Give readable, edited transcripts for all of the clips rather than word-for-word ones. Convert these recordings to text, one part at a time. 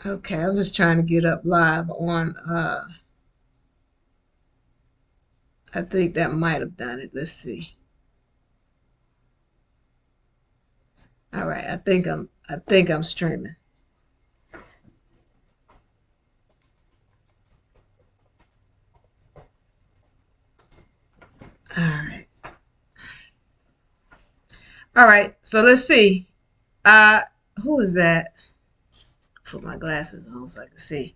Okay, I'm just trying to get up live on I think that might have done it. Let's see. All right, I think I'm streaming. All right. All right. So let's see. Uh who is that? Put my glasses on so I can see.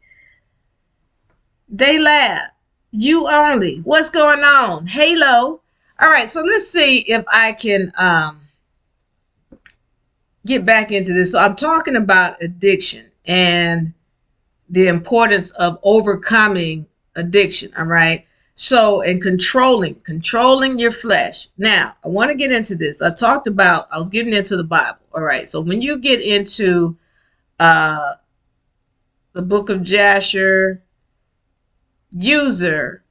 Day Lab. You only. What's going on? Halo. All right, so let's see if I can get back into this. So I'm talking about addiction and the importance of overcoming addiction. All right. So, and controlling your flesh. Now, I want to get into this. I was getting into the Bible. All right. So when you get into uh, the book of Jasher, user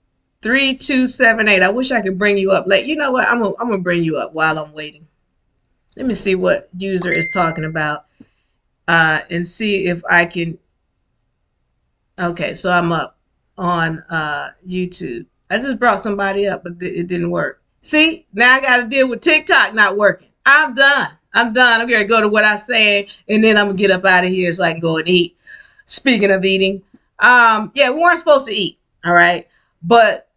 3278. I wish I could bring you up. Like, you know what? I'm gonna bring you up while I'm waiting. Let me see what user is talking about and see if I can. Okay, so I'm up on YouTube. I just brought somebody up, but it didn't work. See, now I got to deal with TikTok not working. I'm done. I'm done. I'm going to go to what I say, and then I'm going to get up out of here so I can go and eat. Speaking of eating, yeah, we weren't supposed to eat, all right? But,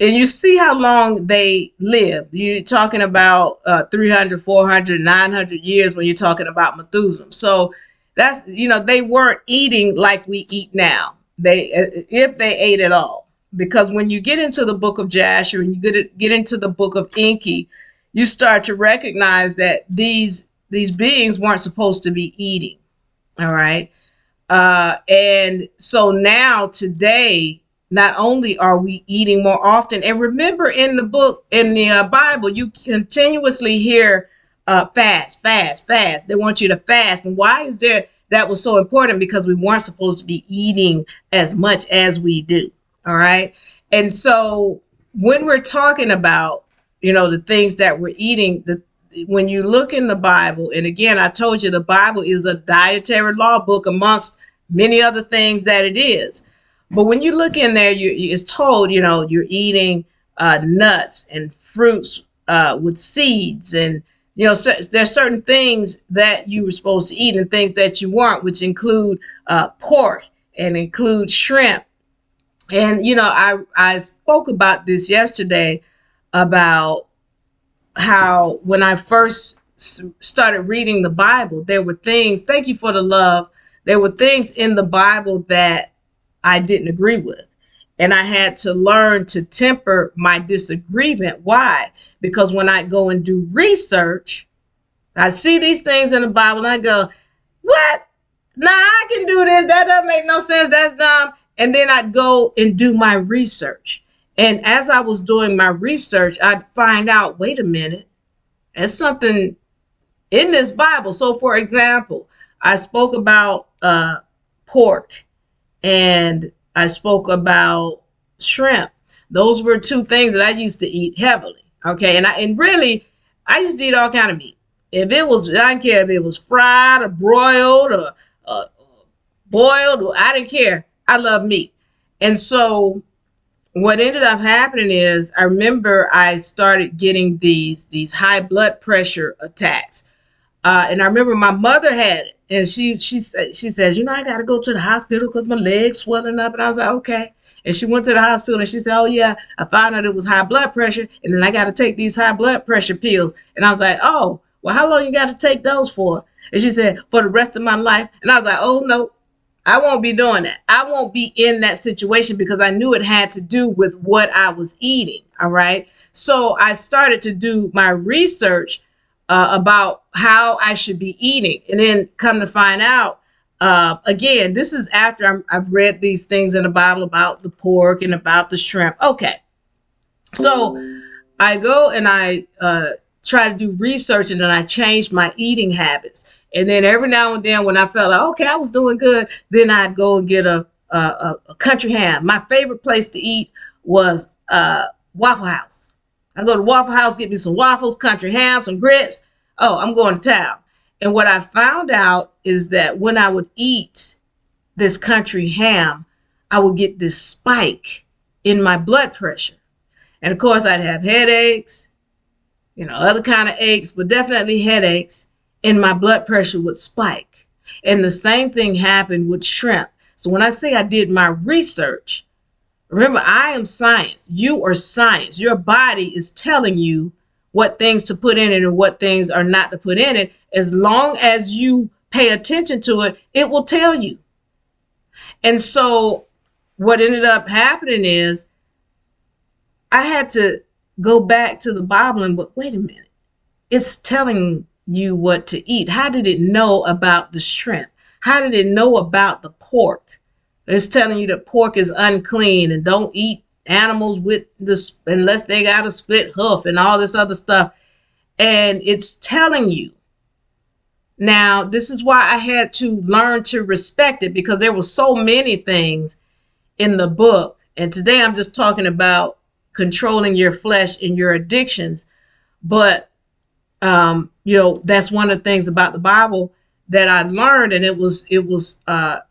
and you see how long they lived. You're talking about 300, 400, 900 years when you're talking about Methuselah. So that's, they weren't eating like we eat now. If they ate at all. Because when you get into the book of Jasher and you get into the book of Enki, you start to recognize that these beings weren't supposed to be eating. All right. And so now today, not only are we eating more often, and remember in the book, in the Bible, you continuously hear fast, fast, fast. They want you to fast. And why is that was so important? Because we weren't supposed to be eating as much as we do. All right. And so when we're talking about, the things that we're eating, when you look in the Bible, and again, I told you the Bible is a dietary law book amongst many other things that it is. But when you look in there, it's told, you're eating nuts and fruits with seeds. And, there's certain things that you were supposed to eat and things that you weren't, which include pork and include shrimp. And, I spoke about this yesterday about how when I first started reading the Bible, there were things, thank you for the love, there were things in the Bible that I didn't agree with. And I had to learn to temper my disagreement. Why? Because when I go and do research, I see these things in the Bible and I go, what? Nah, I can do this. That doesn't make no sense. That's dumb. And then I'd go and do my research. And as I was doing my research, I'd find out, wait a minute, there's something in this Bible. So, for example, I spoke about pork and I spoke about shrimp. Those were two things that I used to eat heavily. Okay. And really, I used to eat all kind of meat. If it was, I didn't care if it was fried or broiled or boiled, I didn't care. I love meat. And so what ended up happening is I remember I started getting these high blood pressure attacks. And I remember my mother had it, and she says, I got to go to the hospital because my leg's swelling up. And I was like, okay. And she went to the hospital and she said, oh yeah, I found out it was high blood pressure. And then I got to take these high blood pressure pills. And I was like, oh, well, how long you got to take those for? And she said, for the rest of my life. And I was like, oh no, I won't be doing that. I won't be in that situation because I knew it had to do with what I was eating. All right. So I started to do my research about how I should be eating. And then come to find out, again, this is after I've read these things in the Bible about the pork and about the shrimp. Okay. So I go and I try to do research, and then I changed my eating habits. And then every now and then when I felt like, okay, I was doing good, then I'd go and get a country ham. My favorite place to eat was Waffle House. I go to Waffle House, get me some waffles, country ham, some grits. Oh, I'm going to town. And what I found out is that when I would eat this country ham, I would get this spike in my blood pressure. And of course, I'd have headaches, other kind of aches, but definitely headaches, and my blood pressure would spike. And the same thing happened with shrimp. So when I say I did my research, remember, I am science. You are science. Your body is telling you what things to put in it and what things are not to put in it. As long as you pay attention to it, it will tell you. And so what ended up happening is I had to go back to the Bible and, but wait a minute, it's telling you what to eat. How did it know about the shrimp? How did it know about the pork? It's telling you that pork is unclean and don't eat animals with this unless they got a split hoof and all this other stuff. And it's telling you. Now, this is why I had to learn to respect it, because there were so many things in the book. And today I'm just talking about controlling your flesh and your addictions. But, that's one of the things about the Bible that I learned. And it was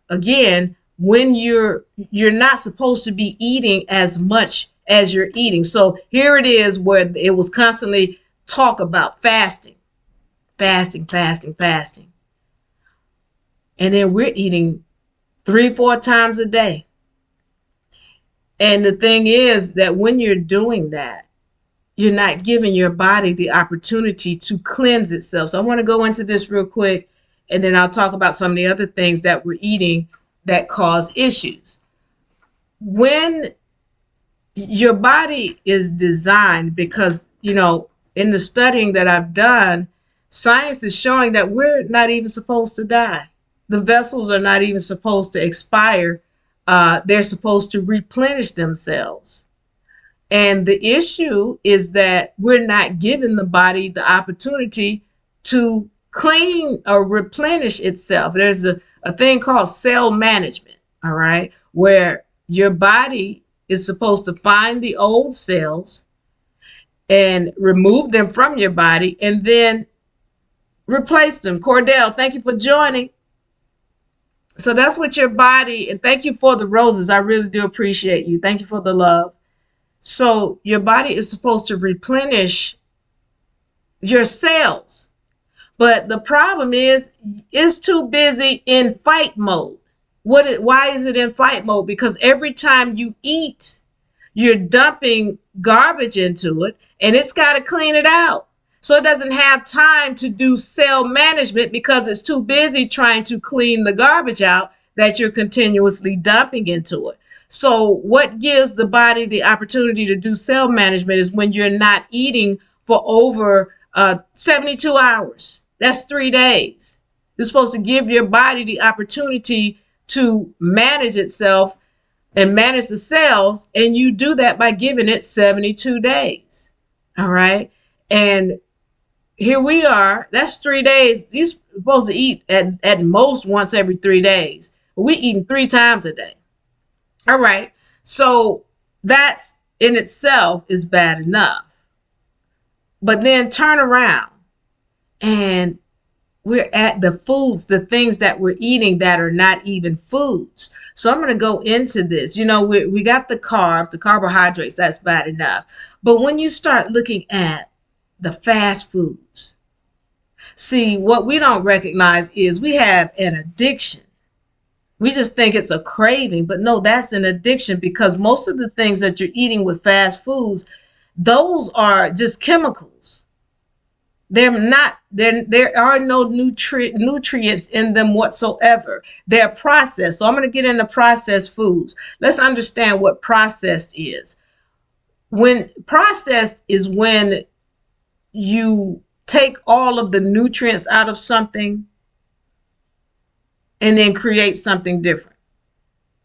again, when you're not supposed to be eating as much as you're eating. So here it is where it was constantly talk about fasting. And then we're eating 3-4 times a day. And the thing is that when you're doing that, you're not giving your body the opportunity to cleanse itself. So I want to go into this real quick, and then I'll talk about some of the other things that we're eating that cause issues. When your body is designed, because, in the studying that I've done, science is showing that we're not even supposed to die. The vessels are not even supposed to expire. They're supposed to replenish themselves. And the issue is that we're not giving the body the opportunity to clean or replenish itself. There's a thing called cell management, all right, where your body is supposed to find the old cells and remove them from your body and then replace them. Cordell, thank you for joining. So that's what your body, and thank you for the roses. I really do appreciate you. Thank you for the love. So your body is supposed to replenish your cells. But the problem is, it's too busy in fight mode. Why is it in fight mode? Because every time you eat, you're dumping garbage into it, and it's got to clean it out. So it doesn't have time to do cell management because it's too busy trying to clean the garbage out that you're continuously dumping into it. So what gives the body the opportunity to do cell management is when you're not eating for over 72 hours. That's 3 days. You're supposed to give your body the opportunity to manage itself and manage the cells. And you do that by giving it 72 days. All right. And here we are. That's 3 days. You're supposed to eat at most once every 3 days. We're eating 3 times a day. All right. So that's in itself is bad enough. But then turn around and we're at the foods, the things that we're eating that are not even foods. So I'm going to go into this. We got the carbs, the carbohydrates, that's bad enough. But when you start looking at the fast foods, see, what we don't recognize is we have an addiction. We just think it's a craving, but no, that's an addiction, because most of the things that you're eating with fast foods, those are just chemicals. There are no nutrients in them whatsoever. They're processed. So I'm going to get into processed foods. Let's understand what processed is. When processed is when you take all of the nutrients out of something and then create something different.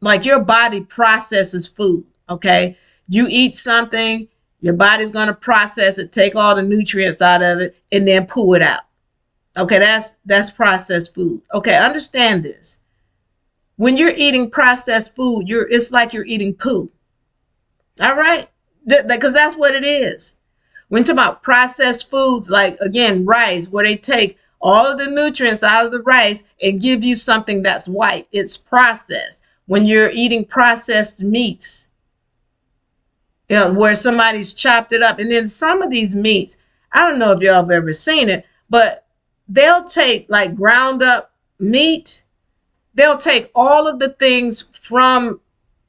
Like your body processes food, okay? You eat something, your body's going to process it, take all the nutrients out of it, and then poo it out. Okay, that's processed food. Okay, understand this. When you're eating processed food, it's like you're eating poo. All right? Because that's what it is. When you talk about processed foods, like, again, rice, where they take all of the nutrients out of the rice and give you something that's white. It's processed. When you're eating processed meats, you know, where somebody's chopped it up. And then some of these meats, I don't know if y'all have ever seen it, but they'll take like ground up meat. They'll take all of the things from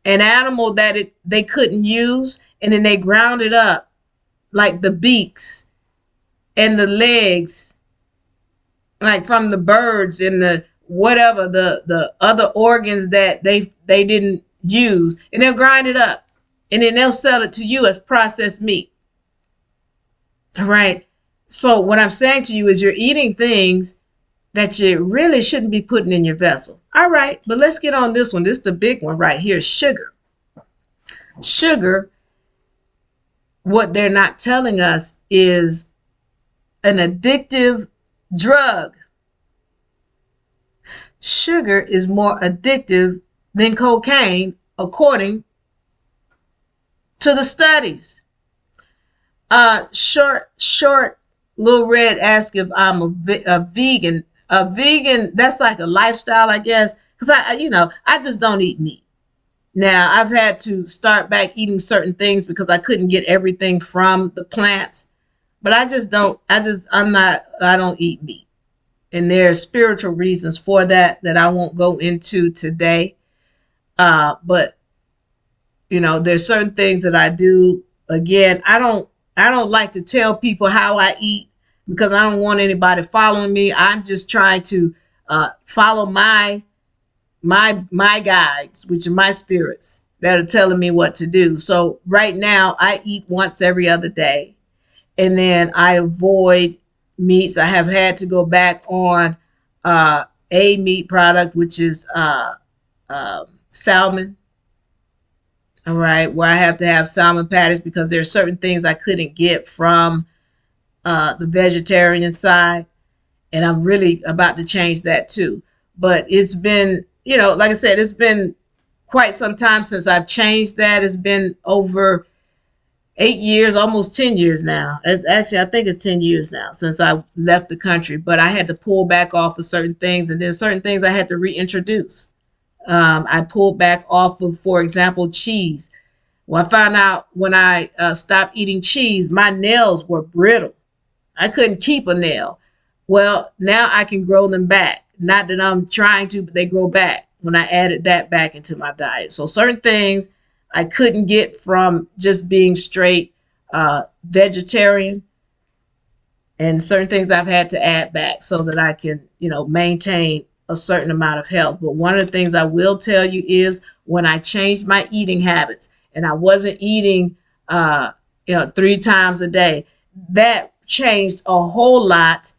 an animal that they couldn't use, and then they ground it up, like the beaks and the legs, like from the birds and the whatever, the other organs that they didn't use, and they'll grind it up, and then they'll sell it to you as processed meat. All right. So what I'm saying to you is you're eating things that you really shouldn't be putting in your vessel. All right, but let's get on this one. This is the big one right here, sugar. Sugar, what they're not telling us is an addictive drug. Sugar is more addictive than cocaine, according to the studies. Short Little Red asked if I'm a vegan. A vegan, that's like a lifestyle, I guess, because I just don't eat meat. Now, I've had to start back eating certain things because I couldn't get everything from the plants, but I don't eat meat. And there are spiritual reasons for that I won't go into today. But there's certain things that I do. Again, I don't like to tell people how I eat, because I don't want anybody following me. I'm just trying to follow my guides, which are my spirits that are telling me what to do. So right now I eat once every other day, and then I avoid meats. I have had to go back on a meat product, which is salmon. All right, where I have to have salmon patties because there are certain things I couldn't get from the vegetarian side, and I'm really about to change that too. But it's been, like I said, it's been quite some time since I've changed that. It's been over 8 years, almost 10 years now. Actually, I think it's 10 years now since I left the country, but I had to pull back off of certain things, and then certain things I had to reintroduce. I pulled back off of, for example, cheese. Well, I found out when I stopped eating cheese, my nails were brittle. I couldn't keep a nail. Well, now I can grow them back. Not that I'm trying to, but they grow back when I added that back into my diet. So certain things I couldn't get from just being straight vegetarian, and certain things I've had to add back so that I can, maintain a certain amount of health. But one of the things I will tell you is when I changed my eating habits and I wasn't eating, 3 times a day, that changed a whole lot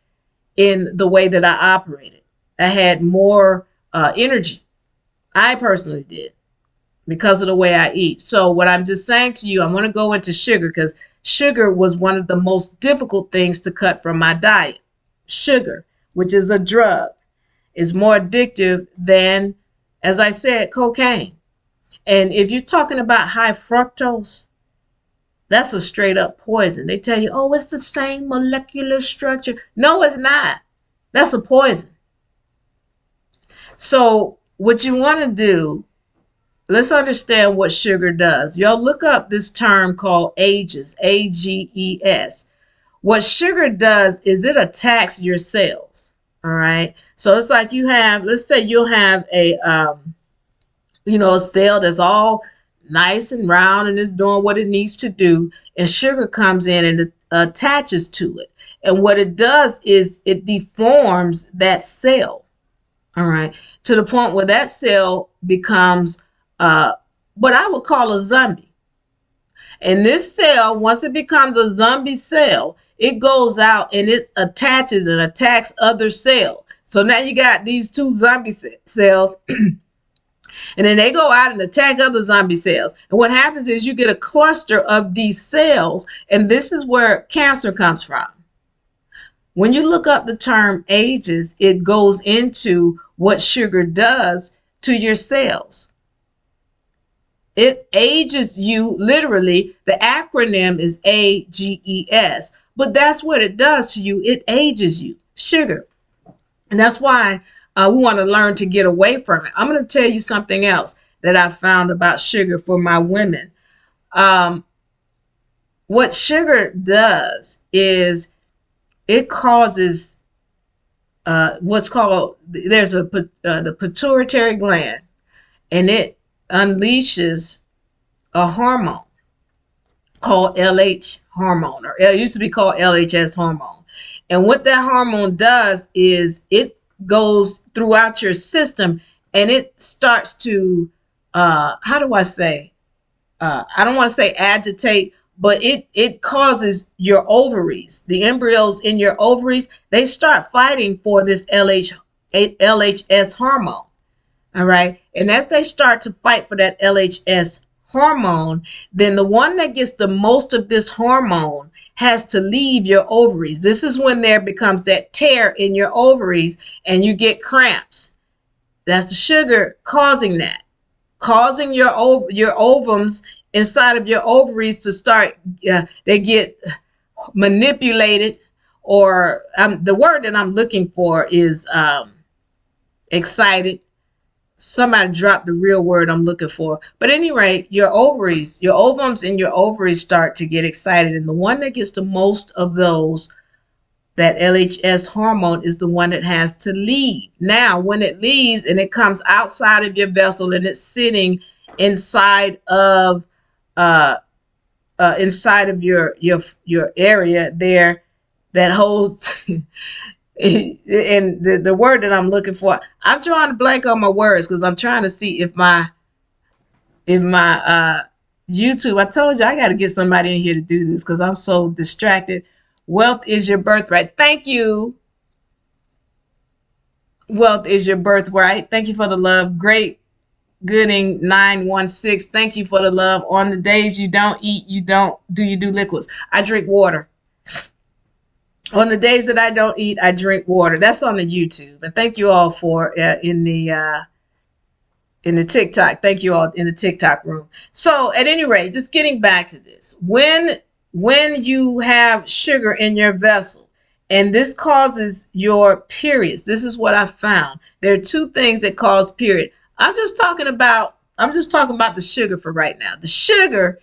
in the way that I operated. I had more energy. I personally did, because of the way I eat. So what I'm just saying to you, I'm going to go into sugar, because sugar was one of the most difficult things to cut from my diet. Sugar, which is a drug, is more addictive than, as I said, cocaine. And if you're talking about high fructose, that's a straight up poison. They tell you, oh, it's the same molecular structure. No, it's not. That's a poison. So what you want to do, let's understand what sugar does. Y'all look up this term called AGES, AGES. What sugar does is it attacks your cells. All right. So it's like you have, let's say you'll have a cell that's all nice and round and is doing what it needs to do, and sugar comes in and attaches to it. And what it does is it deforms that cell. All right. To the point where that cell becomes what I would call a zombie. And this cell, once it becomes a zombie cell, it goes out and it attaches and attacks other cells. So now you got these two zombie cells, and then they go out and attack other zombie cells. And what happens is you get a cluster of these cells, and this is where cancer comes from. When you look up the term AGES, it goes into what sugar does to your cells. It ages you, literally. The acronym is AGES, but that's what it does to you. It ages you. Sugar. And that's why we want to learn to get away from it. I'm going to tell you something else that I found about sugar for my women. What sugar does is it causes what's called, there's the pituitary gland, and it unleashes a hormone called LH hormone, or it used to be called LHS hormone. And what that hormone does is it goes throughout your system, and it starts to, how do I say? I don't want to say agitate, but it causes your ovaries, the embryos in your ovaries, they start fighting for this LHS hormone. All right. And as they start to fight for that LHS hormone, then the one that gets the most of this hormone has to leave your ovaries. This is when there becomes that tear in your ovaries and you get cramps. That's the sugar causing that, causing your ovums inside of your ovaries to start, they get manipulated, or the word that I'm looking for is excited. Somebody dropped the real word I'm looking for. But at any rate, your ovaries, your ovums and your ovaries start to get excited. And the one that gets the most of those, that LHS hormone, is the one that has to leave. Now, when it leaves and it comes outside of your vessel and it's sitting inside of your area there that holds and the word that I'm looking for, I'm drawing a blank on my words because I'm trying to see if my YouTube, I told you I got to get somebody in here to do this because I'm so distracted. Wealth is your birthright. Thank you. Wealth is your birthright. Thank you for the love. Great Gooding 916. Thank you for the love. On the days you don't eat, you do liquids? I drink water. On the days that I don't eat, I drink water. That's on the YouTube. And thank you all for in the TikTok. Thank you all in the TikTok room. So at any rate, just getting back to this, when you have sugar in your vessel and this causes your periods, this is what I found. There are two things that cause period. I'm just talking about the sugar for right now. The sugar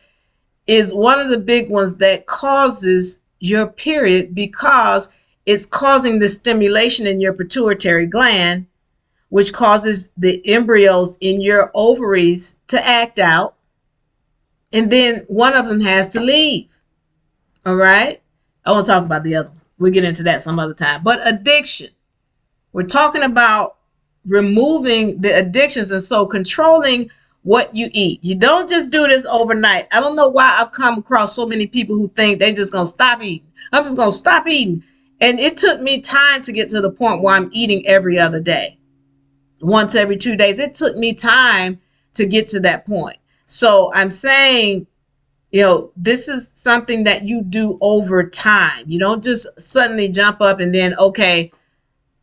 is one of the big ones that causes your period because it's causing the stimulation in your pituitary gland, which causes the embryos in your ovaries to act out. And then one of them has to leave. All right. I want to talk about the other one. We'll get into that some other time. But addiction. We're talking about removing the addictions, and so controlling what you eat. You don't just do this overnight. I don't know why I've come across so many people who think they just gonna stop eating. I'm just gonna stop eating. And it took me time to get to the point where I'm eating every other day, once every 2 days. It took me time to get to that point. So I'm saying, this is something that you do over time. You don't just suddenly jump up and then, okay,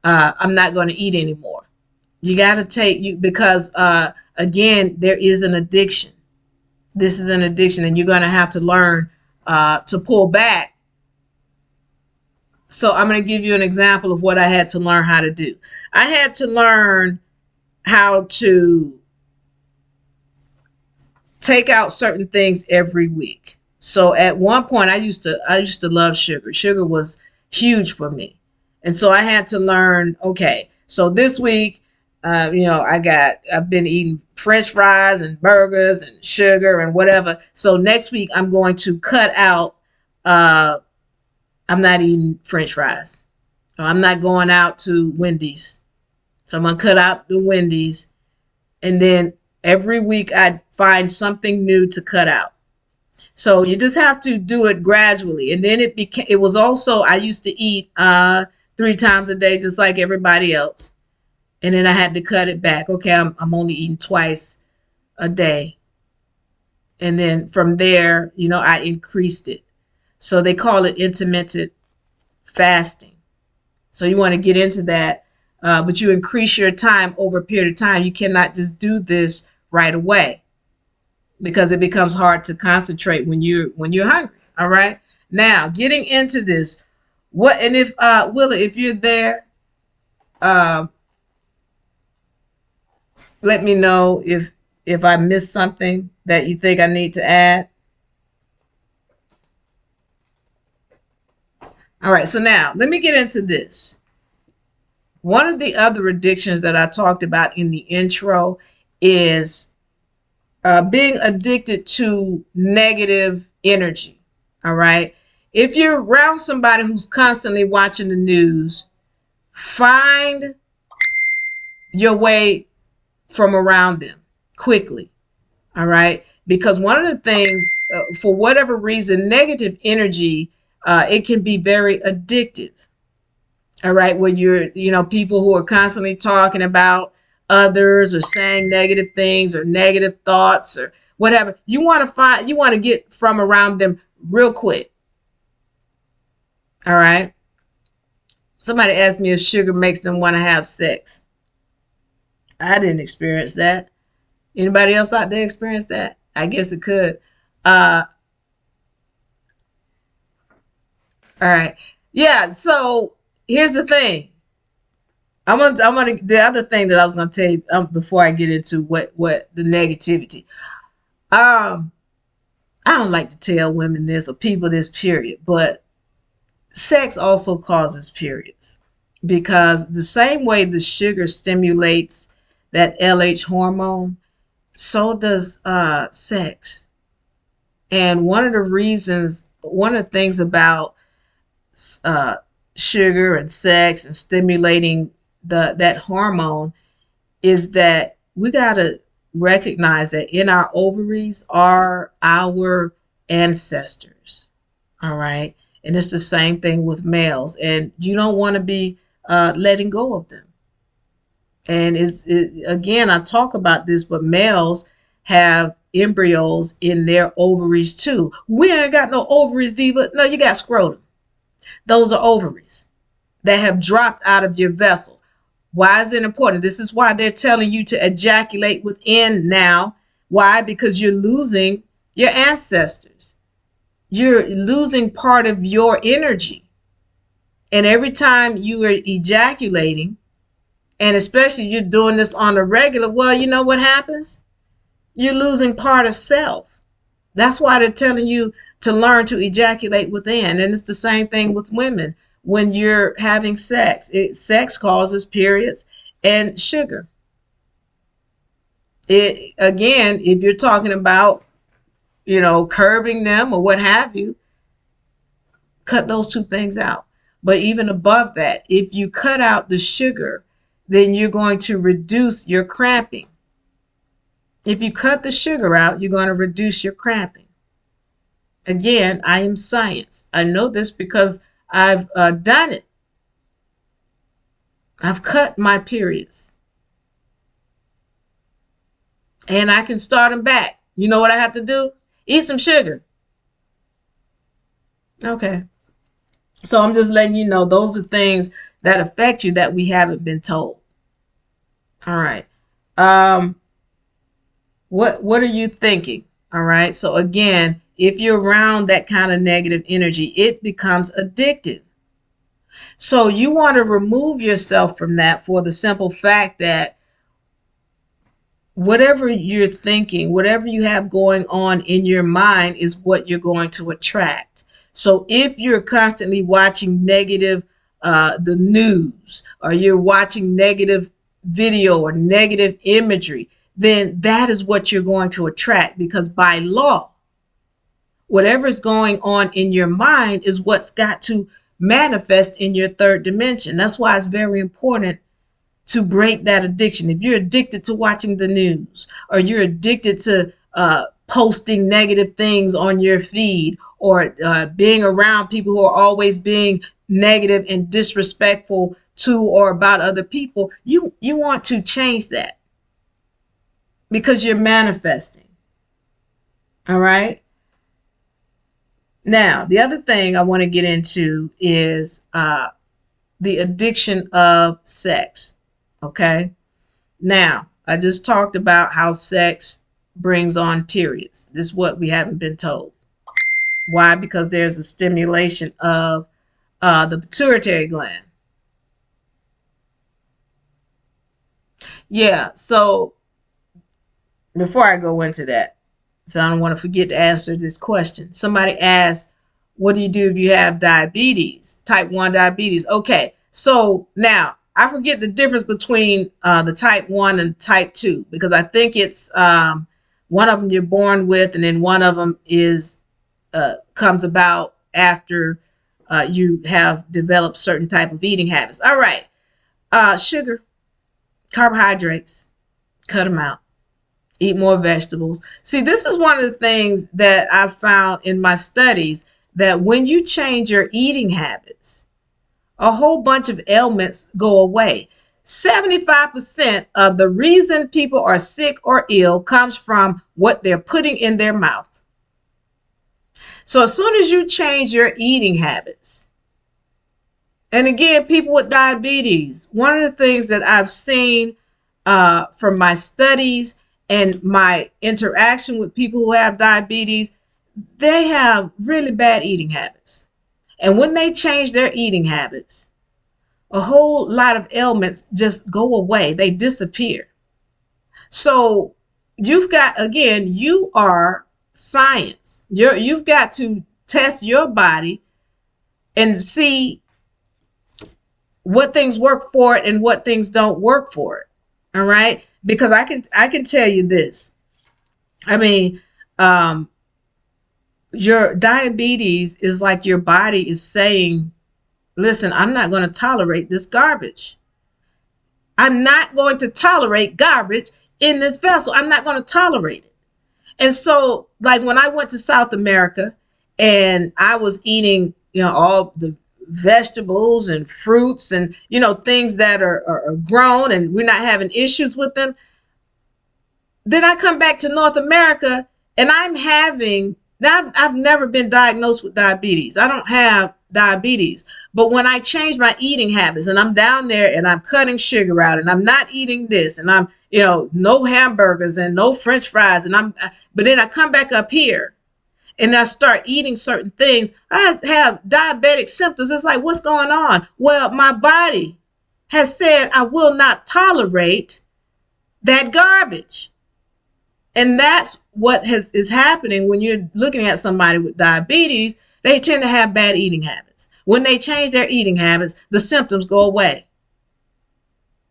I'm not going to eat anymore. You got to because again, there is an addiction. This is an addiction, and you're going to have to learn to pull back. So I'm going to give you an example of what I had to learn how to do. I had to learn how to take out certain things every week. So at one point I used to love sugar. Sugar was huge for me. And so I had to learn, okay, so this week, I've been eating French fries and burgers and sugar and whatever. So next week I'm going to cut out, I'm not eating French fries. So I'm not going out to Wendy's. So I'm going to cut out the Wendy's. And then every week I find something new to cut out. So you just have to do it gradually. And then it was also, I used to eat 3 times a day, just like everybody else. And then I had to cut it back. Okay, I'm only eating twice a day. And then from there, I increased it. So they call it intermittent fasting. So you want to get into that, but you increase your time over a period of time. You cannot just do this right away because it becomes hard to concentrate when you're hungry. All right. Now, getting into this, if Willa, if you're there, Um, let me know if I missed something that you think I need to add. All right, so now let me get into this. One of the other addictions that I talked about in the intro is being addicted to negative energy. All right. If you're around somebody who's constantly watching the news, find your way from around them quickly. All right. Because one of the things, for whatever reason, negative energy, it can be very addictive. All right. When people who are constantly talking about others or saying negative things or negative thoughts or whatever, you want to get from around them real quick. All right. Somebody asked me if sugar makes them want to have sex. I didn't experience that. Anybody else out there experience that? I guess it could. All right. Yeah. So here's the thing. The other thing that I was gonna tell you before I get into what the negativity. I don't like to tell women this or people this, period, but sex also causes periods, because the same way the sugar stimulates that LH hormone, so does sex. And one of the things about uh, sugar and sex and stimulating that hormone is that we got to recognize that in our ovaries are our ancestors. All right. And it's the same thing with males. And you don't want to be letting go of them. And again, I talk about this, but males have embryos in their ovaries too. We ain't got no ovaries, Diva. No, you got scrotum. Those are ovaries that have dropped out of your vessel. Why is it important? This is why they're telling you to ejaculate within now. Why? Because you're losing your ancestors. You're losing part of your energy. And every time you are ejaculating, and especially you're doing this on a regular, well, you know what happens? You're losing part of self. That's why they're telling you to learn to ejaculate within. And it's the same thing with women. When you're having sex, sex causes periods and sugar. Again, if you're talking about, curbing them or what have you, cut those two things out. But even above that, if you cut out the sugar, then you're going to reduce your cramping. If you cut the sugar out, you're going to reduce your cramping. Again, I am science. I know this because I've done it. I've cut my periods. And I can start them back. You know what I have to do? Eat some sugar. Okay. So I'm just letting you know those are things that affect you that we haven't been told. All right. What are you thinking? All right. So again, if you're around that kind of negative energy, it becomes addictive. So you want to remove yourself from that for the simple fact that whatever you're thinking, whatever you have going on in your mind is what you're going to attract. So if you're constantly watching negative, the news, or you're watching negative video or negative imagery, then that is what you're going to attract, because by law, whatever's going on in your mind is what's got to manifest in your third dimension. That's why it's very important to break that addiction. If you're addicted to watching the news, or you're addicted to posting negative things on your feed, or being around people who are always being negative and disrespectful to or about other people, you want to change that, because you're manifesting. All right. Now, the other thing I want to get into is the addiction of sex. Okay. Now, I just talked about how sex brings on periods. This is what we haven't been told. Why? Because there's a stimulation of the pituitary gland. Yeah. So before I go into that, so I don't want to forget to answer this question. Somebody asked, what do you do if you have diabetes, type 1 diabetes? Okay, so now I forget the difference between the type 1 and type 2, because I think it's one of them you're born with, and then one of them is comes about after you have developed certain type of eating habits. All right, sugar, carbohydrates, cut them out. Eat more vegetables. See, this is one of the things that I've found in my studies, that when you change your eating habits, a whole bunch of ailments go away. 75% of the reason people are sick or ill comes from what they're putting in their mouth. So as soon as you change your eating habits, and again, people with diabetes, one of the things that I've seen from my studies and my interaction with people who have diabetes, they have really bad eating habits. And when they change their eating habits, a whole lot of ailments just go away. They disappear. So you've got, again, you are science. You've got to test your body and see what things work for it and what things don't work for it. All right? Because I can tell you this. I mean, your diabetes is like your body is saying, listen, I'm not going to tolerate this garbage. I'm not going to tolerate garbage in this vessel. I'm not going to tolerate it. And so, like when I went to South America and I was eating, all the vegetables and fruits and, things that are grown, and we're not having issues with them. Then I come back to North America and I've never been diagnosed with diabetes. I don't have diabetes. But when I change my eating habits and I'm down there and I'm cutting sugar out and I'm not eating this and I'm, no hamburgers and no French fries, but then I come back up here and I start eating certain things, I have diabetic symptoms. It's like, what's going on? Well, my body has said I will not tolerate that garbage. And that's what is happening when you're looking at somebody with diabetes. They tend to have bad eating habits. When they change their eating habits, the symptoms go away.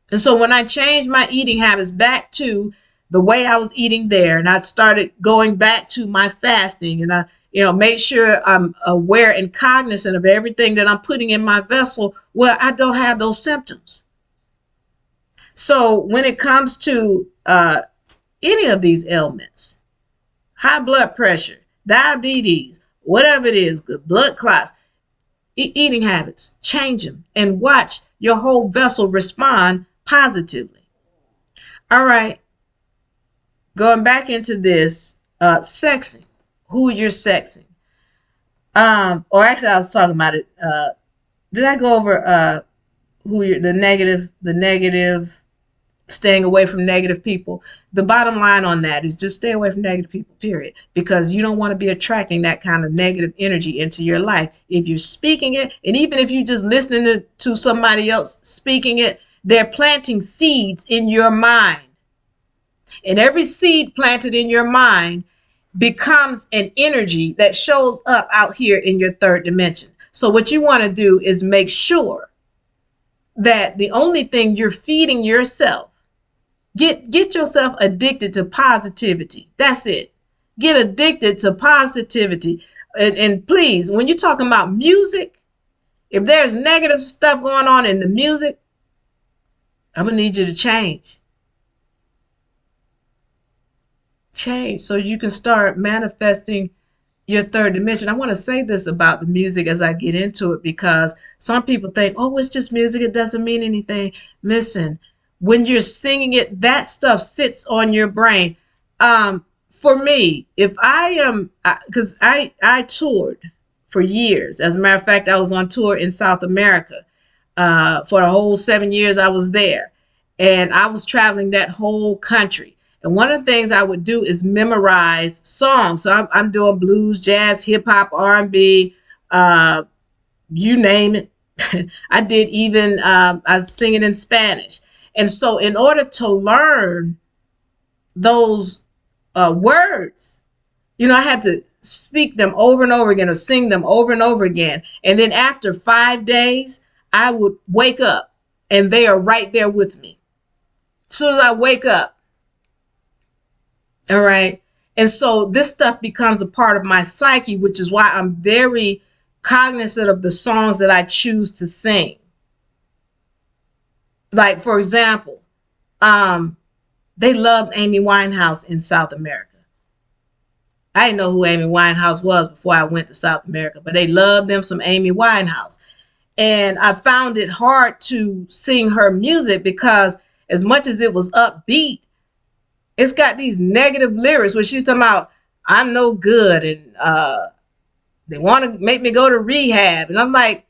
And so when I changed my eating habits back to the way I was eating there, and I started going back to my fasting, and I, made sure I'm aware and cognizant of everything that I'm putting in my vessel, well, I don't have those symptoms. So when it comes to any of these ailments, high blood pressure, diabetes, whatever it is, blood clots, eating habits, change them and watch your whole vessel respond positively. All right. Going back into this, sexing, who you're sexing. Or actually I was talking about it. Did I go over who you're, the negative, staying away from negative people? The bottom line on that is just stay away from negative people, period. Because you don't want to be attracting that kind of negative energy into your life. If you're speaking it, and even if you're just listening to somebody else speaking it, they're planting seeds in your mind. And every seed planted in your mind becomes an energy that shows up out here in your third dimension. So what you want to do is make sure that the only thing you're feeding yourself, get yourself addicted to positivity. That's it. Get addicted to positivity. And please, when you're talking about music, if there's negative stuff going on in the music, I'm going to need you to change. Change so you can start manifesting your third dimension. I want to say this about the music as I get into it, because some people think, oh, it's just music, it doesn't mean anything. Listen, when you're singing it, that stuff sits on your brain. For me, if I am, because I toured for years. As a matter of fact, I was on tour in South America for the whole 7 years I was there. And I was traveling that whole country. And one of the things I would do is memorize songs. So I'm doing blues, jazz, hip hop, R&B, you name it. I did even, I was singing in Spanish. And so in order to learn those words, I had to speak them over and over again or sing them over and over again. And then after 5 days, I would wake up and they are right there with me. As soon as I wake up. All right. And so this stuff becomes a part of my psyche, which is why I'm very cognizant of the songs that I choose to sing. Like, for example, they loved Amy Winehouse in South America. I didn't know who Amy Winehouse was before I went to South America, but they loved them some Amy Winehouse. And I found it hard to sing her music because as much as it was upbeat, it's got these negative lyrics where she's talking about, I'm no good, and they want to make me go to rehab. And I'm like,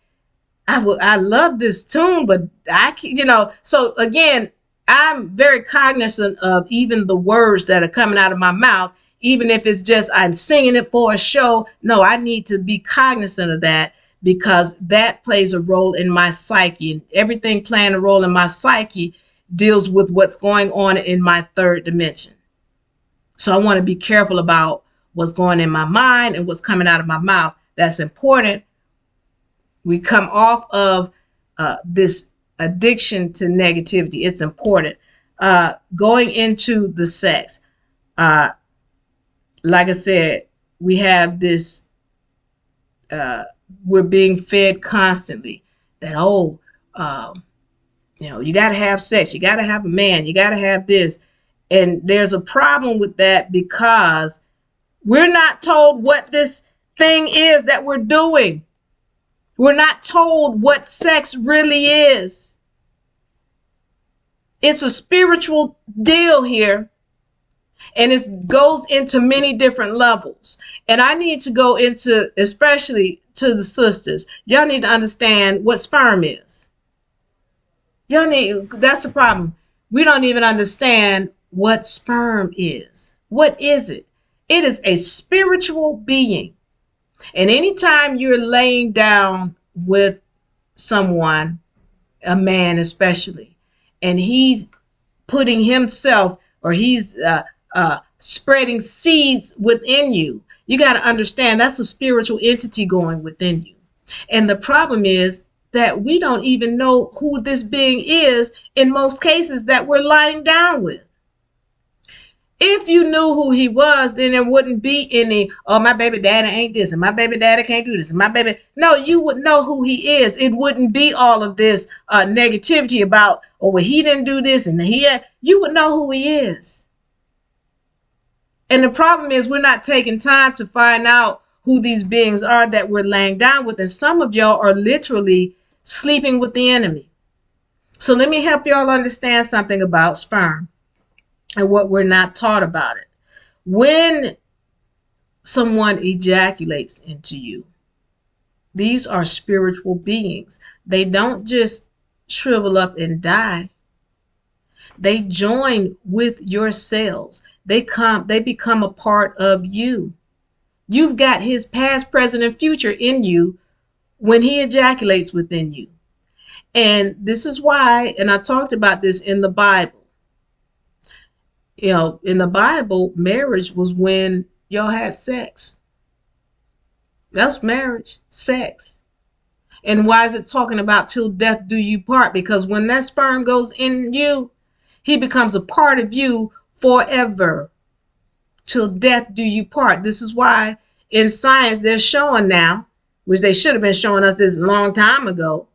I love this tune, but I can't, So again, I'm very cognizant of even the words that are coming out of my mouth, even if it's just I'm singing it for a show. No, I need to be cognizant of that because that plays a role in my psyche. And everything playing a role in my psyche deals with what's going on in my third dimension. So I want to be careful about what's going in my mind and what's coming out of my mouth. That's important. We come off of this addiction to negativity. It's important. Going into the sex. Like I said, we have this, we're being fed constantly that, you got to have sex. You got to have a man. You got to have this. And there's a problem with that because we're not told what this thing is that we're doing. We're not told what sex really is. It's a spiritual deal here. And it goes into many different levels. And I need to go into, especially to the sisters, y'all need to understand what sperm is. That's the problem. We don't even understand what sperm is. What is it? It is a spiritual being. And anytime you're laying down with someone, a man especially, and he's putting himself or he's spreading seeds within you, you got to understand that's a spiritual entity going within you. And the problem is that we don't even know who this being is in most cases that we're lying down with. If you knew who he was, then there wouldn't be any, my baby daddy ain't this, and my baby daddy can't do this, and my baby. No, you would know who he is. It wouldn't be all of this negativity about, he didn't do this, and you would know who he is. And the problem is we're not taking time to find out who these beings are that we're laying down with. And some of y'all are literally sleeping with the enemy. So let me help y'all understand something about sperm and what we're not taught about it. When someone ejaculates into you, these are spiritual beings. They don't just shrivel up and die. They join with your cells. They become a part of you. You've got his past, present, and future in you when he ejaculates within you. And this is why, and I talked about this in the Bible. In the Bible, marriage was when y'all had sex. That's marriage, sex. And why is it talking about till death do you part? Because when that sperm goes in you, he becomes a part of you forever. Till death do you part. This is why in science they're showing now, which they should have been showing us this a long time ago.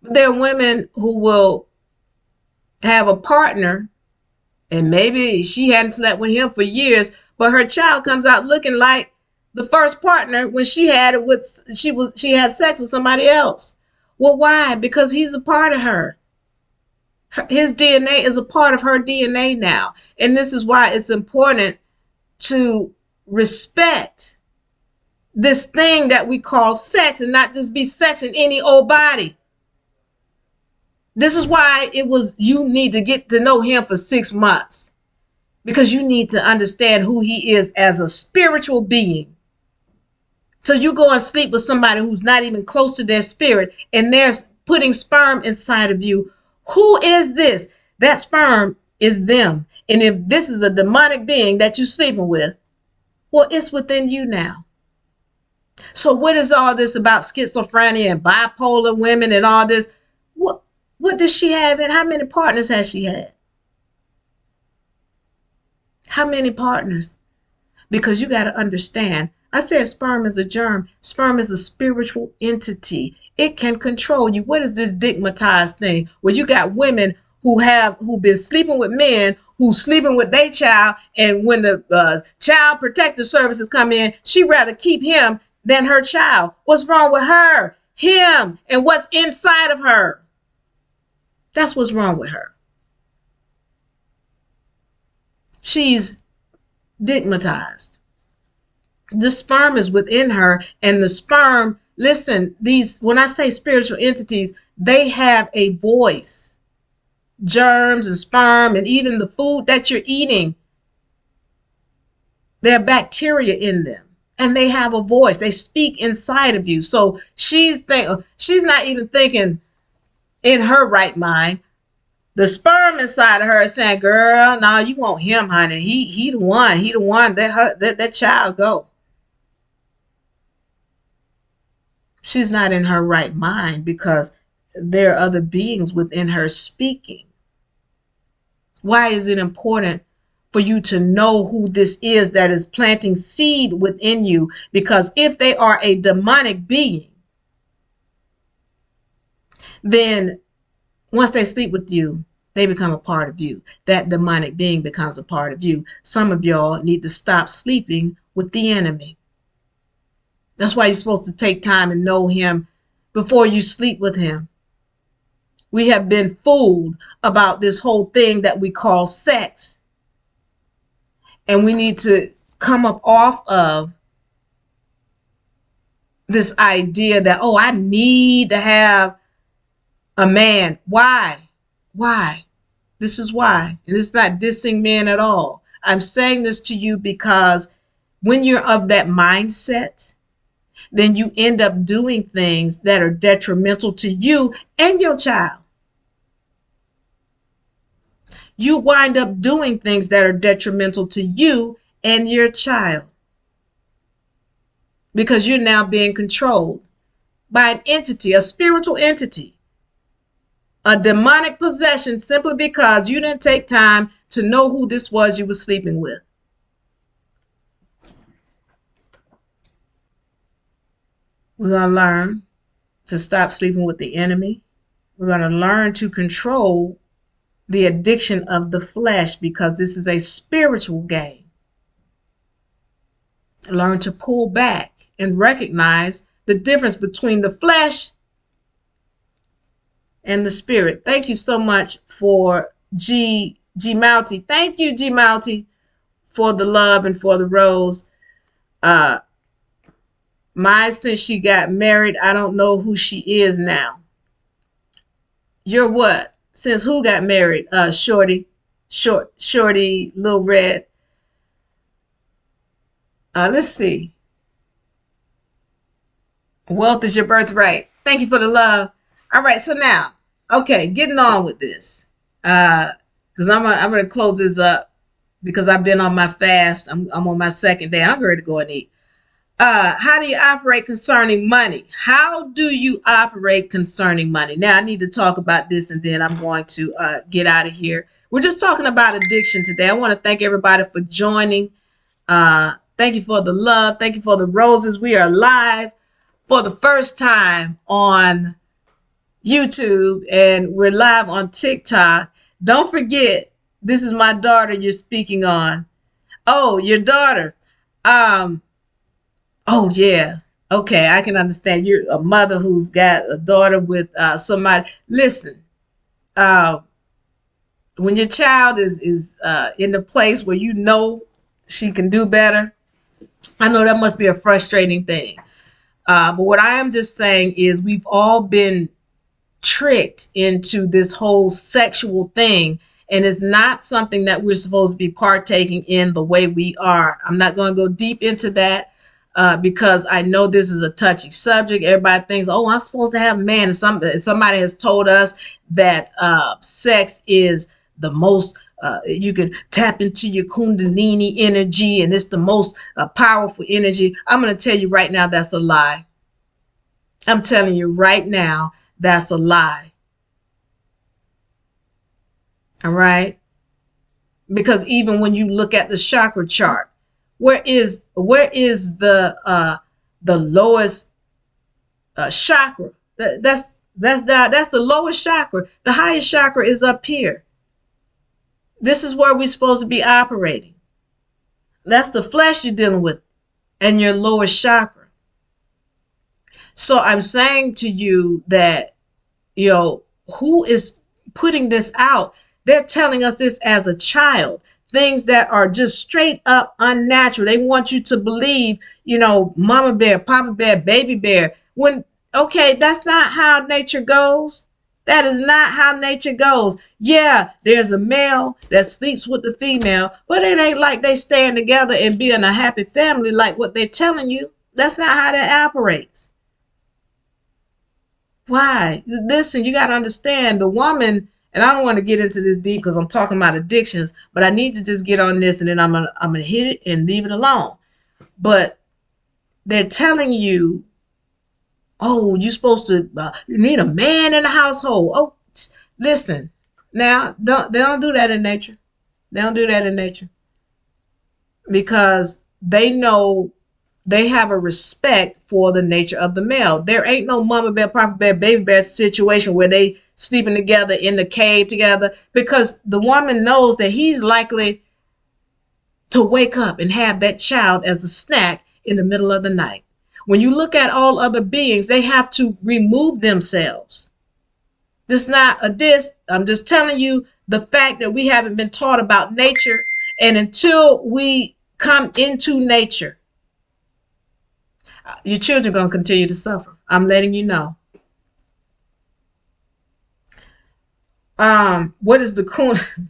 There are women who will have a partner and maybe she hadn't slept with him for years, but her child comes out looking like the first partner when she had sex with somebody else. Well, why? Because he's a part of her. His DNA is a part of her DNA now. And this is why it's important to respect this thing that we call sex and not just be sex in any old body. This is why you need to get to know him for 6 months, because you need to understand who he is as a spiritual being. So you go and sleep with somebody who's not even close to their spirit and they're putting sperm inside of you. Who is this? That sperm is them. And if this is a demonic being that you're sleeping with, well, it's within you now. So what is all this about schizophrenia and bipolar women and all this? What does she have and how many partners has she had? How many partners? Because you got to understand, I said sperm is a germ. Sperm is a spiritual entity. It can control you. What is this digmatized thing where you got women who've been sleeping with men who's sleeping with their child, and when the child protective services come in, she'd rather keep him than her child. What's wrong with her? Him and what's inside of her. That's what's wrong with her. She's digmatized. The sperm is within her, and the sperm, listen, when I say spiritual entities, they have a voice. Germs and sperm and even the food that you're eating, there are bacteria in them and they have a voice. They speak inside of you. So she's not even thinking in her right mind. The sperm inside of her is saying, girl, no, you want him, honey. He the one. He the one. That child go. She's not in her right mind because there are other beings within her speaking. Why is it important for you to know who this is that is planting seed within you? Because if they are a demonic being, then once they sleep with you, they become a part of you. That demonic being becomes a part of you. Some of y'all need to stop sleeping with the enemy. That's why you're supposed to take time and know him before you sleep with him. We have been fooled about this whole thing that we call sex. And we need to come up off of this idea that, oh, I need to have a man. Why? Why? This is why. And it's not dissing men at all. I'm saying this to you because when you're of that mindset, then you end up doing things that are detrimental to you and your child. You wind up doing things that are detrimental to you and your child because you're now being controlled by an entity, a spiritual entity, a demonic possession, simply because you didn't take time to know who this was you were sleeping with. We're going to learn to stop sleeping with the enemy. We're going to learn to control the addiction of the flesh because this is a spiritual game. Learn to pull back and recognize the difference between the flesh and the spirit. Thank you so much for G Mouty. Thank you, G Mouty, for the love and for the rose. Since she got married, I don't know who she is now. You're what? Since who got married? Shorty, Little Red. Let's see. Wealth is your birthright. Thank you for the love. All right, so now, okay, getting on with this. Because I'm gonna close this up because I've been on my fast. I'm on my second day. I'm ready to go and eat. How do you operate concerning money? How do you operate concerning money? Now, I need to talk about this and then I'm going to get out of here. We're just talking about addiction today. I want to thank everybody for joining. Thank you for the love. Thank you for the roses. We are live for the first time on YouTube and we're live on TikTok. Don't forget, this is my daughter you're speaking on. Oh, your daughter. Oh, yeah. Okay, I can understand. You're a mother who's got a daughter with somebody. Listen, when your child is in the place where you know she can do better, I know that must be a frustrating thing. But what I am just saying is we've all been tricked into this whole sexual thing, and it's not something that we're supposed to be partaking in the way we are. I'm not going to go deep into that. because I know this is a touchy subject. Everybody thinks, oh, I'm supposed to have a man. And somebody has told us that sex is the most, you can tap into your kundalini energy, and it's the most powerful energy. I'm going to tell you right now, that's a lie. I'm telling you right now, that's a lie. All right? Because even when you look at the chakra chart, where is the lowest chakra? That's the lowest chakra. The highest chakra is up here. This is where we're supposed to be operating. That's the flesh you're dealing with and your lowest chakra. So I'm saying to you that, who is putting this out? They're telling us this as a child. Things that are just straight up unnatural. They want you to believe, mama bear, papa bear, baby bear. Okay, that's not how nature goes. That is not how nature goes. Yeah, there's a male that sleeps with the female, but it ain't like they stand together and be in a happy family like what they're telling you. That's not how that operates. Why? Listen, you got to understand the woman, and I don't want to get into this deep because I'm talking about addictions, but I need to just get on this and then I'm gonna hit it and leave it alone. But they're telling you, oh, you're supposed to, you need a man in the household. Oh, listen, now they don't do that in nature. They don't do that in nature because they know. They have a respect for the nature of the male. There ain't no mama bear, papa bear, baby bear situation where they sleeping together in the cave together, because the woman knows that he's likely to wake up and have that child as a snack in the middle of the night. When you look at all other beings, they have to remove themselves. This is not a diss. I'm just telling you the fact that we haven't been taught about nature. And until we come into nature, your children are going to continue to suffer. I'm letting you know. What is the Kundalini?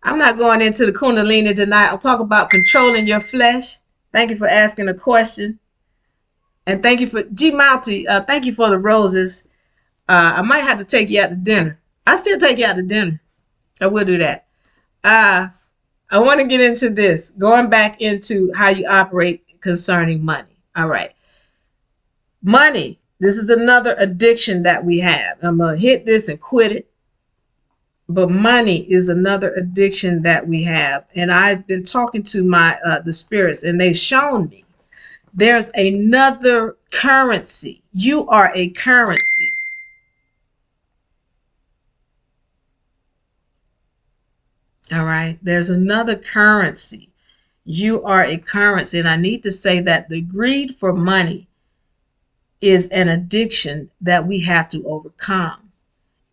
I'm not going into the Kundalini tonight. I'll talk about controlling your flesh. Thank you for asking a question. And thank you for G Malty. Thank you for the roses. I might have to take you out to dinner. I still take you out to dinner. I will do that. I want to get into this, going back into how you operate concerning money. All right. Money. This is another addiction that we have. I'm going to hit this and quit it. But money is another addiction that we have. And I've been talking to the spirits, and they've shown me there's another currency. You are a currency. All right. There's another currency. You are a currency. And I need to say that the greed for money is an addiction that we have to overcome.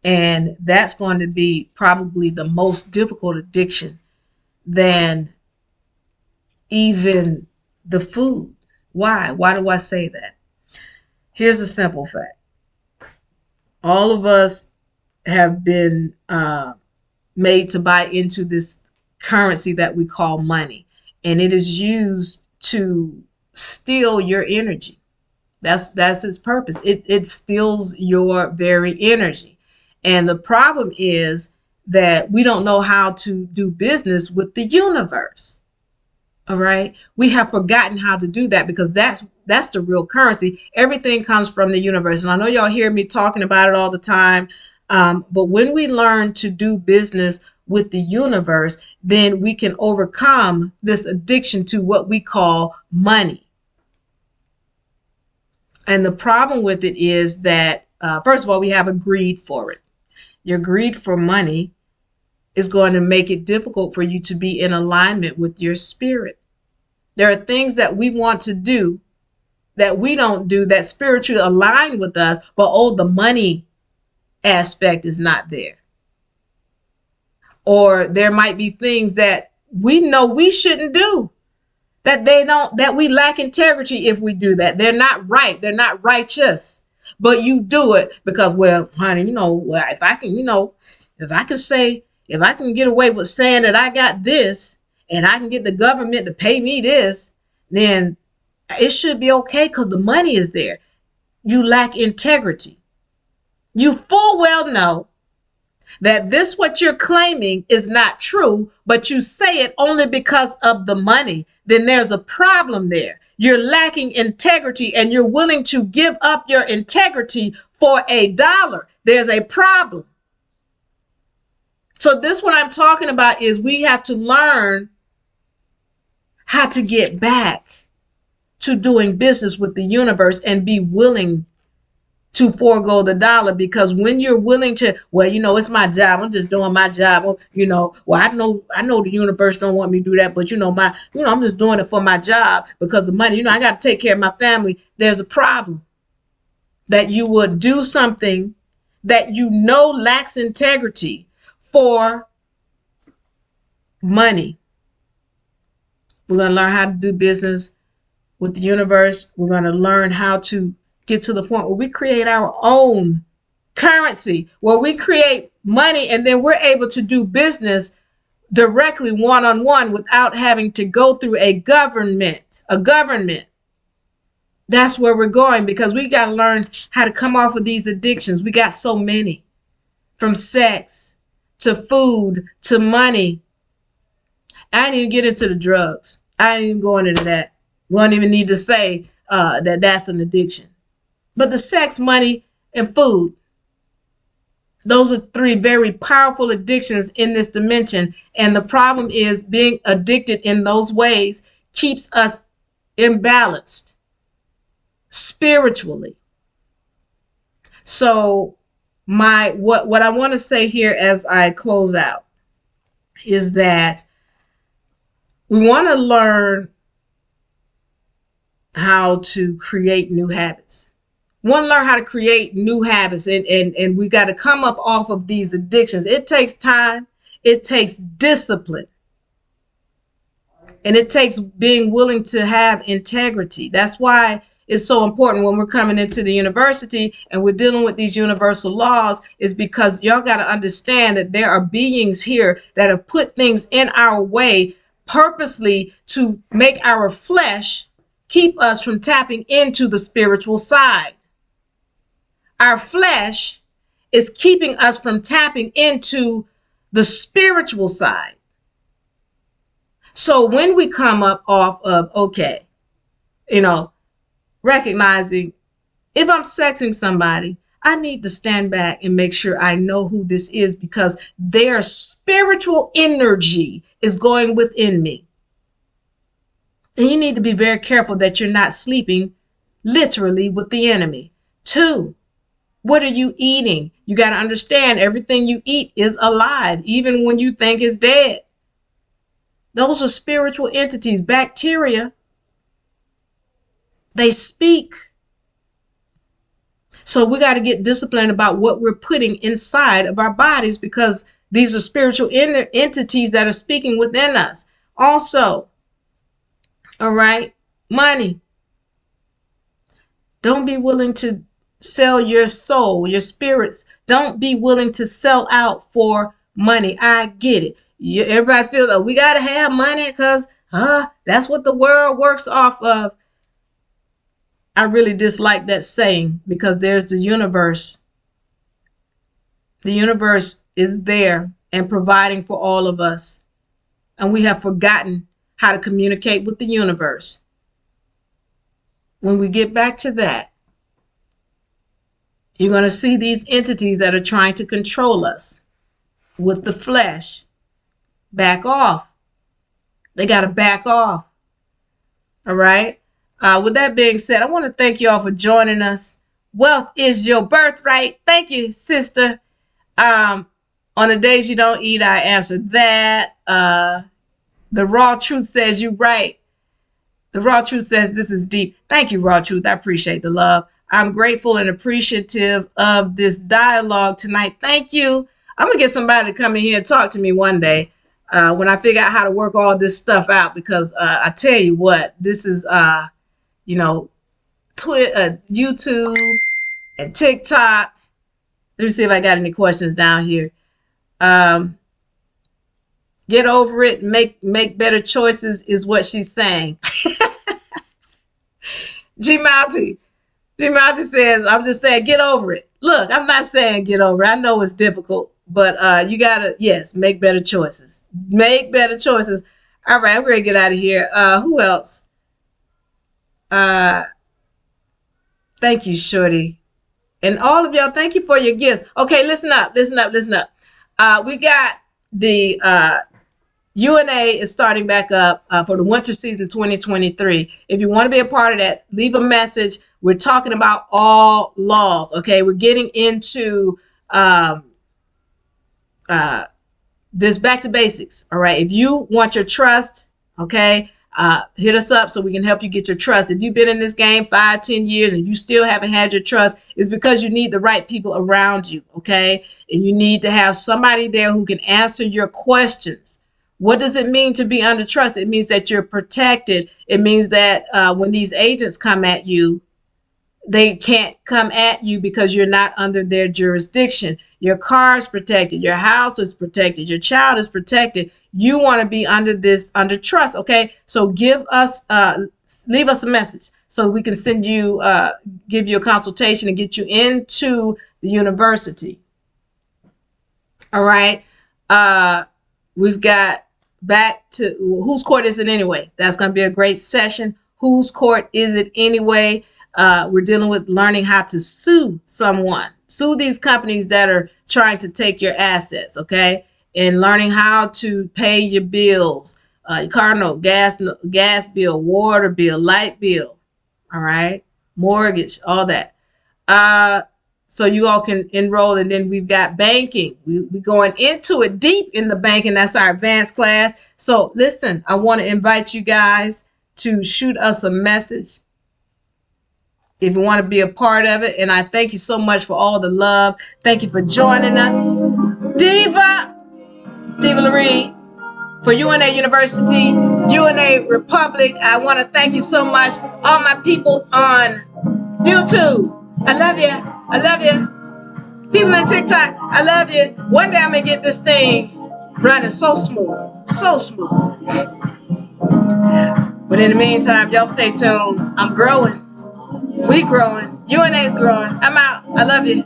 And that's going to be probably the most difficult addiction than even the food. Why? Why do I say that? Here's a simple fact. All of us have been made to buy into this currency that we call money. And it is used to steal your energy. That's its purpose. It steals your very energy. And the problem is that we don't know how to do business with the universe. All right. We have forgotten how to do that, because that's the real currency. Everything comes from the universe. And I know y'all hear me talking about it all the time. But when we learn to do business with the universe, then we can overcome this addiction to what we call money. And the problem with it is that, first of all, we have a greed for it. Your greed for money is going to make it difficult for you to be in alignment with your spirit. There are things that we want to do that we don't do that spiritually align with us, but the money aspect is not there. Or there might be things that we know we shouldn't do, that we lack integrity if we do that. They're not right. They're not righteous. But you do it because, well, honey, if I can get away with saying that I got this, and I can get the government to pay me this, then It should be okay because the money is there. You lack integrity. You full well know that this what you're claiming is not true, but you say it only because of the money. Then there's a problem there. You're lacking integrity and you're willing to give up your integrity for $1. There's a problem. So this what I'm talking about is we have to learn how to get back to doing business with the universe and be willing to forego the dollar, because when you're willing to, well, it's my job. I'm just doing my job. Well, I know the universe don't want me to do that, but I'm just doing it for my job because the money, I got to take care of my family. There's a problem that you would do something that lacks integrity for money. We're going to learn how to do business with the universe. We're going to learn how to get to the point where we create our own currency, where we create money, and then we're able to do business directly one-on-one without having to go through a government. That's where we're going, because we got to learn how to come off of these addictions. We got so many, from sex to food to money. I didn't even get into the drugs. I ain't even going into that. We don't even need to say that that's an addiction. But the sex, money, and food, those are 3 very powerful addictions in this dimension. And the problem is being addicted in those ways keeps us imbalanced spiritually. So what I want to say here as I close out is that we want to learn how to create new habits. We want to learn how to create new habits, and we got to come up off of these addictions. It takes time. It takes discipline. And it takes being willing to have integrity. That's why it's so important when we're coming into the university and we're dealing with these universal laws, is because y'all got to understand that there are beings here that have put things in our way purposely to make our flesh keep us from tapping into the spiritual side. Our flesh is keeping us from tapping into the spiritual side. So when we come up off of, recognizing if I'm sexing somebody, I need to stand back and make sure I know who this is, because their spiritual energy is going within me. And you need to be very careful that you're not sleeping literally with the enemy. 2, what are you eating? You got to understand everything you eat is alive, even when you think it's dead. Those are spiritual entities. Bacteria, they speak. So we got to get disciplined about what we're putting inside of our bodies, because these are spiritual entities that are speaking within us. Also, all right, money. Don't be willing to sell your soul, your spirits. Don't be willing to sell out for money. I get it. Everybody feels that we got to have money because that's what the world works off of. I really dislike that saying, because there's the universe. The universe is there and providing for all of us. And we have forgotten how to communicate with the universe. When we get back to that, you're going to see these entities that are trying to control us with the flesh back off. They got to back off. All right. With that being said, I want to thank you all for joining us. Wealth is your birthright. Thank you, sister. On the days you don't eat, I answer that. The raw truth says you right. The raw truth says this is deep. Thank you, raw truth. I appreciate the love. I'm grateful and appreciative of this dialogue tonight. Thank you. I'm going to get somebody to come in here and talk to me one day when I figure out how to work all this stuff out, because I tell you what, this is, Twitter, YouTube, and TikTok. Let me see if I got any questions down here. Get over it, make better choices is what she's saying. G Mounty. G Mounty says, I'm just saying, get over it. Look, I'm not saying get over it. I know it's difficult, but you gotta, yes, make better choices. Make better choices. All right, I'm gonna get out of here. Who else? Thank you, Shorty. And all of y'all, thank you for your gifts. Okay, listen up, listen up, listen up. We got the UNA is starting back up for the winter season 2023. If you want to be a part of that, leave a message. We're talking about all laws, okay? We're getting into this back to basics, all right? If you want your trust, okay, hit us up so we can help you get your trust. If you've been in this game 5-10 years and you still haven't had your trust, it's because you need the right people around you, okay? And you need to have somebody there who can answer your questions. What does it mean to be under trust? It means that you're protected. It means that when these agents come at you, they can't come at you because you're not under their jurisdiction. Your car is protected. Your house is protected. Your child is protected. You want to be under trust, okay? So leave us a message so we can send you, give you a consultation and get you into the university. All right. We've got back to whose court is it anyway? That's going to be a great session. Whose court is it anyway? We're dealing with learning how to sue someone, sue these companies that are trying to take your assets, okay? And learning how to pay your bills, your car note, gas bill, water bill, light bill, all right? Mortgage, all that. So you all can enroll. And then we've got banking. We're going into it deep in the banking. That's our advanced class. So listen, I want to invite you guys to shoot us a message if you want to be a part of it. And I thank you so much for all the love. Thank you for joining us. Diva Lyri for UNA University, UNARepublic. I want to thank you so much. All my people on YouTube, I love you. I love you. People on TikTok, I love you. One day I'm going to get this thing running so smooth. So smooth. But in the meantime, y'all stay tuned. I'm growing. We growing. UNA's growing. I'm out. I love you.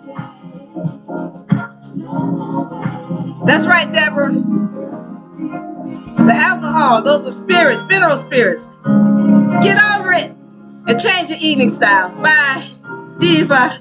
That's right, Deborah. The alcohol, those are spirits, mineral spirits. Get over it and change your eating styles. Bye. Diva.